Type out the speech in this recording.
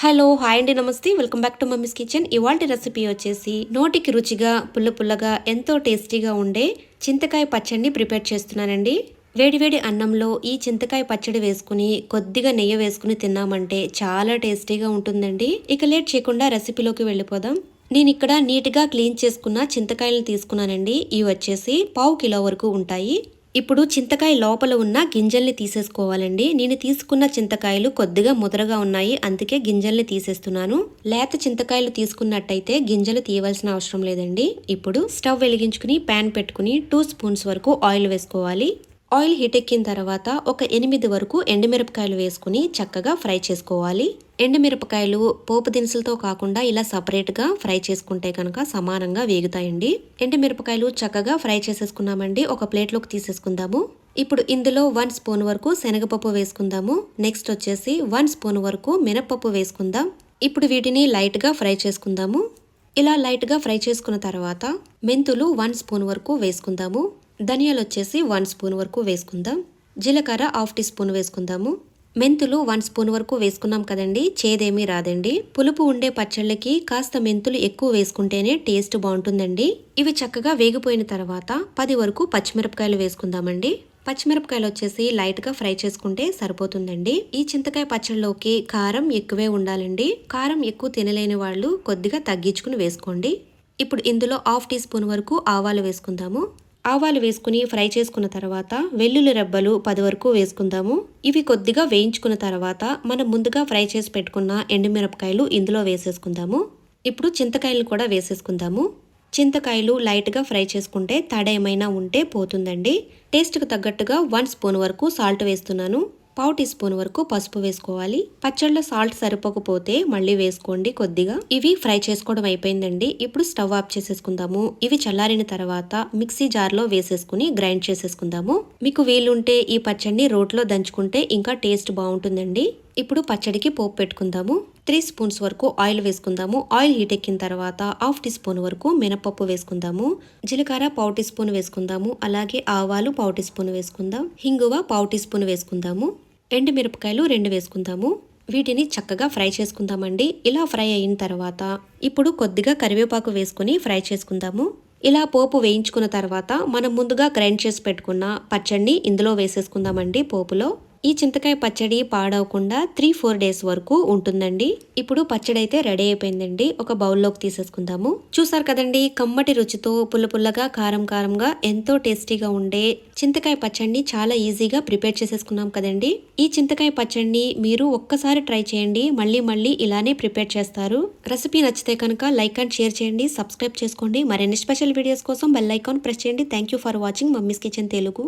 Hello hi అండి నమస్తే welcome back to mummies kitchen. ఇవాల్టి రెసిపీ వచ్చేసి నోటికి రుచిగా పుల్లగా ఎంతో టేస్టీగా ఉండే చింతకాయ పచ్చడిని ప్రిపేర్ చేస్తున్నానండి. వేడివేడి అన్నంలో ఈ చింతకాయ పచ్చడి వేసుకుని కొద్దిగా నెయ్యి వేసుకుని తిన్నామంటే చాలా టేస్టీగా ఉంటుందండి. ఇక లేట్ చేయకుండా రెసిపీలోకి వెళ్ళిపోదాం. నేను ఇక్కడ నీట్గా క్లీన్ చేసుకున్న చింతకాయలను తీసుకున్నానండి. ఇవి వచ్చేసి 1/2 కిలో వరకు ఉంటాయి. ఇప్పుడు చింతకాయ లోపల ఉన్న గింజల్ని తీసేసుకోవాలండి. నేను తీసుకున్న చింతకాయలు కొద్దిగా ముదరగా ఉన్నాయి, అందుకే గింజల్ని తీసేస్తున్నాను. లేత చింతకాయలు తీసుకున్నట్టయితే గింజలు తీయవలసిన అవసరం లేదండి. ఇప్పుడు స్టవ్ వెలిగించుకుని ప్యాన్ పెట్టుకుని 2 స్పూన్స్ వరకు ఆయిల్ వేసుకోవాలి. ఆయిల్ హీట్ ఎక్కిన తర్వాత ఒక 8 వరకు ఎండుమిరపకాయలు వేసుకుని చక్కగా ఫ్రై చేసుకోవాలి. ఎండుమిరపకాయలు పోపు దినుసులతో కాకుండా ఇలా సపరేట్గా ఫ్రై చేసుకుంటే కనుక సమానంగా వేగుతాయండి. ఎండుమిరపకాయలు చక్కగా ఫ్రై చేసేసుకున్నామండి. ఒక ప్లేట్లోకి తీసేసుకుందాము. ఇప్పుడు ఇందులో 1 స్పూన్ వరకు శనగపప్పు వేసుకుందాము. నెక్స్ట్ వచ్చేసి 1 స్పూన్ వరకు మినపప్పు వేసుకుందాం. ఇప్పుడు వీటిని లైట్గా ఫ్రై చేసుకుందాము. ఇలా లైట్గా ఫ్రై చేసుకున్న తర్వాత మెంతులు 1 స్పూన్ వరకు వేసుకుందాము. ధనియాలు వచ్చేసి 1 స్పూన్ వరకు వేసుకుందాం. జీలకర్ర 1/2 టీ స్పూన్ వేసుకుందాము. మెంతులు 1 స్పూన్ వరకు వేసుకున్నాం కదండి, చేదేమీ రాదండి. పులుపు ఉండే పచ్చళ్ళకి కాస్త మెంతులు ఎక్కువ వేసుకుంటేనే టేస్ట్ బాగుంటుందండి. ఇవి చక్కగా వేగిపోయిన తర్వాత 10 వరకు పచ్చిమిరపకాయలు వేసుకుందామండి. పచ్చిమిరపకాయలు వచ్చేసి లైట్గా ఫ్రై చేసుకుంటే సరిపోతుందండి. ఈ చింతకాయ పచ్చళ్ళలోకి కారం ఎక్కువే ఉండాలండి. కారం ఎక్కువ తినలేని వాళ్ళు కొద్దిగా తగ్గించుకుని వేసుకోండి. ఇప్పుడు ఇందులో 1/2 టీ స్పూన్ వరకు ఆవాలు వేసుకుందాము. ఆవాలు వేసుకుని ఫ్రై చేసుకున్న తర్వాత వెల్లుల్లి రెబ్బలు 10 వరకు వేసుకుందాము. ఇవి కొద్దిగా వేయించుకున్న తర్వాత మనం ముందుగా ఫ్రై చేసి పెట్టుకున్న ఎండుమిరపకాయలు ఇందులో వేసేసుకుందాము. ఇప్పుడు చింతకాయలు కూడా వేసేసుకుందాము. చింతకాయలు లైట్గా ఫ్రై చేసుకుంటే తడ ఏమైనా ఉంటే పోతుందండి. టేస్ట్కి తగ్గట్టుగా 1 స్పూన్ వరకు సాల్ట్ వేస్తున్నాను. 1/2 టీ స్పూన్ వరకు పసుపు వేసుకోవాలి. పచ్చళ్ళలో సాల్ట్ సరిపోకపోతే మళ్ళీ వేసుకోండి కొద్దిగా. ఇవి ఫ్రై చేసుకోవడం అయిపోయిందండి. ఇప్పుడు స్టవ్ ఆఫ్ చేసేసుకుందాము. ఇవి చల్లారిన తర్వాత మిక్సీ జార్లో వేసేసుకుని గ్రైండ్ చేసేసుకుందాము. మీకు వీలుంటే ఈ పచ్చడిని రోట్లో దంచుకుంటే ఇంకా టేస్ట్ బాగుంటుందండి. ఇప్పుడు పచ్చడికి పోపు పెట్టుకుందాము. 3 స్పూన్స్ వరకు ఆయిల్ వేసుకుందాము. ఆయిల్ హీట్ ఎక్కిన తర్వాత 1/2 టీ స్పూన్ వరకు మినపప్పు వేసుకుందాము. జీలకర్ర 1/2 టీ స్పూన్ వేసుకుందాము. అలాగే ఆవాలు 1/2 టీ స్పూన్ వేసుకుందాం. హింగువ 1/2 టీ స్పూన్ వేసుకుందాము. ఎండుమిరపకాయలు 2 వేసుకుందాము. వీటిని చక్కగా ఫ్రై చేసుకుందామండి. ఇలా ఫ్రై అయిన తర్వాత ఇప్పుడు కొద్దిగా కరివేపాకు వేసుకుని ఫ్రై చేసుకుందాము. ఇలా పోపు వేయించుకున్న తర్వాత మనం ముందుగా గ్రైండ్ చేసి పెట్టుకున్న పచ్చడిని ఇందులో వేసేసుకుందామండి. పోపులో ఈ చింతకాయ పచ్చడి పాడవకుండా 3-4 డేస్ వరకు ఉంటుందండి. ఇప్పుడు పచ్చడి అయితే రెడీ అయిపోయిందండి. ఒక బౌల్లోకి తీసేసుకుందాము. చూసారు కదండి, కమ్మటి రుచితో పుల్లగా కారంగా ఎంతో టేస్టీగా ఉండే చింతకాయ పచ్చడిని చాలా ఈజీగా ప్రిపేర్ చేసేసుకున్నాం కదండి. ఈ చింతకాయ పచ్చడిని మీరు ఒక్కసారి ట్రై చేయండి, మళ్ళీ ఇలానే ప్రిపేర్ చేస్తారు. రెసిపీ నచ్చితే కనుక లైక్ అండ్ షేర్ చేయండి, సబ్స్క్రైబ్ చేసుకోండి. మరిన్ని స్పెషల్ వీడియోస్ కోసం బెల్ ఐకాన్ ప్రెస్ చేయండి. Thank you for watching mummies kitchen Telugu.